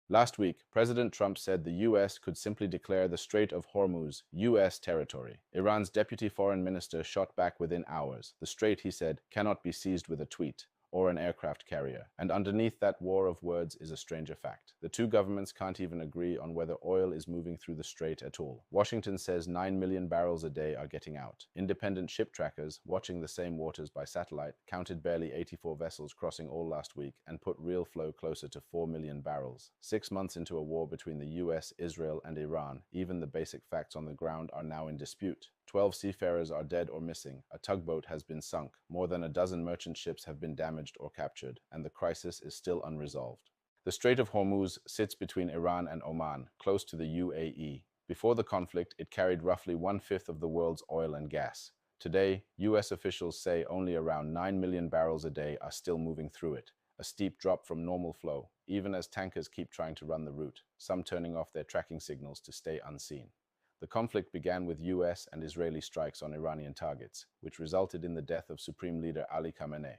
Last week, President Trump said the US could simply declare the Strait of Hormuz US territory. Iran's deputy foreign minister shot back within hours. The strait, he said, cannot be seized with a tweet or an aircraft carrier. And underneath that war of words is a stranger fact. The two governments can't even agree on whether oil is moving through the strait at all. Washington says 9 million barrels a day are getting out. Independent ship trackers, watching the same waters by satellite, counted barely 84 vessels crossing all last week and put real flow closer to 4 million barrels. 6 months into a war between the US, Israel, and Iran, even the basic facts on the ground are now in dispute. 12 seafarers are dead or missing, a tugboat has been sunk, more than a dozen merchant ships have been damaged or captured, and the crisis is still unresolved. The Strait of Hormuz sits between Iran and Oman, close to the UAE. Before the conflict, it carried roughly one-fifth of the world's oil and gas. Today, US officials say only around 9 million barrels a day are still moving through it, a steep drop from normal flow, even as tankers keep trying to run the route, some turning off their tracking signals to stay unseen. The conflict began with US and Israeli strikes on Iranian targets, which resulted in the death of Supreme Leader Ali Khamenei.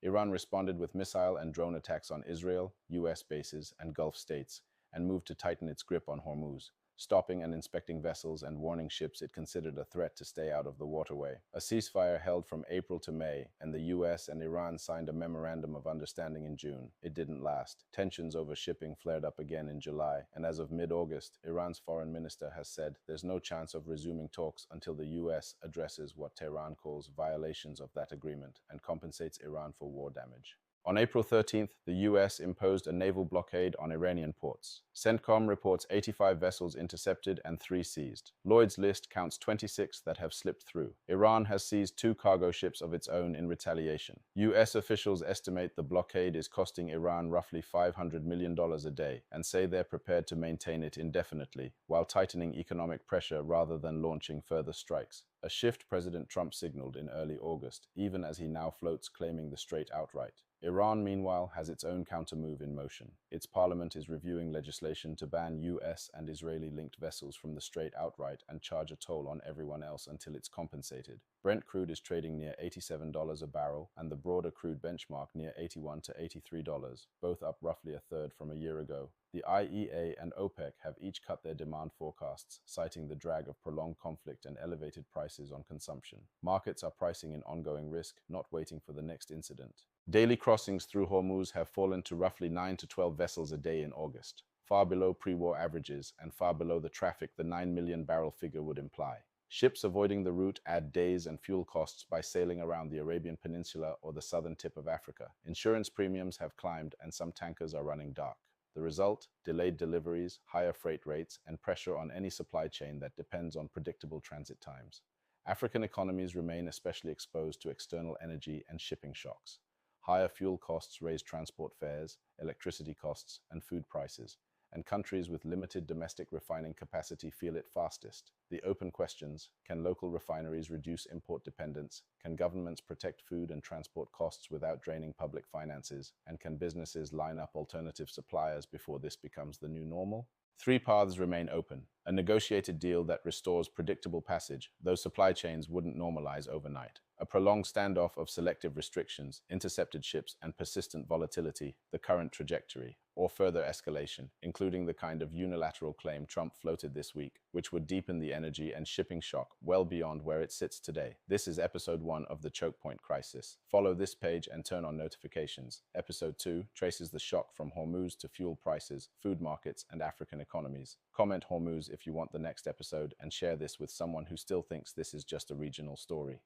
Iran responded with missile and drone attacks on Israel, US bases, and Gulf states, and moved to tighten its grip on Hormuz, stopping and inspecting vessels and warning ships it considered a threat to stay out of the waterway. A ceasefire held from April to May, and the US and Iran signed a memorandum of understanding in June. It didn't last. Tensions over shipping flared up again in July, and as of mid-August, Iran's foreign minister has said there's no chance of resuming talks until the US addresses what Tehran calls violations of that agreement and compensates Iran for war damage. On April 13th, the US imposed a naval blockade on Iranian ports. CENTCOM reports 85 vessels intercepted and 3 seized. Lloyd's List counts 26 that have slipped through. Iran has seized 2 cargo ships of its own in retaliation. US officials estimate the blockade is costing Iran roughly $500 million a day and say they're prepared to maintain it indefinitely while tightening economic pressure rather than launching further strikes. A shift President Trump signaled in early August, even as he now floats claiming the strait outright. Iran, meanwhile, has its own countermove in motion. Its parliament is reviewing legislation to ban US and Israeli-linked vessels from the strait outright and charge a toll on everyone else until it's compensated. Brent crude is trading near $87 a barrel, and the broader crude benchmark near $81 to $83, both up roughly a third from a year ago. The IEA and OPEC have each cut their demand forecasts, citing the drag of prolonged conflict and elevated prices on consumption. Markets are pricing in ongoing risk, not waiting for the next incident. Daily crossings through Hormuz have fallen to roughly 9 to 12 vessels a day in August, far below pre-war averages and far below the traffic the 9 million barrel figure would imply. Ships avoiding the route add days and fuel costs by sailing around the Arabian Peninsula or the southern tip of Africa. Insurance premiums have climbed and some tankers are running dark. The result? Delayed deliveries, higher freight rates, and pressure on any supply chain that depends on predictable transit times. African economies remain especially exposed to external energy and shipping shocks. Higher fuel costs raise transport fares, electricity costs, and food prices, and countries with limited domestic refining capacity feel it fastest. The open questions: can local refineries reduce import dependence? Can governments protect food and transport costs without draining public finances? And can businesses line up alternative suppliers before this becomes the new normal? 3 paths remain open. A negotiated deal that restores predictable passage, though supply chains wouldn't normalize overnight. A prolonged standoff of selective restrictions, intercepted ships, and persistent volatility, the current trajectory. Or further escalation, including the kind of unilateral claim Trump floated this week, which would deepen the energy and shipping shock well beyond where it sits today. This is episode 1 of the Choke Point Crisis. Follow this page and turn on notifications. Episode 2 traces the shock from Hormuz to fuel prices, food markets, and African economies. Comment Hormuz if you want the next episode and share this with someone who still thinks this is just a regional story.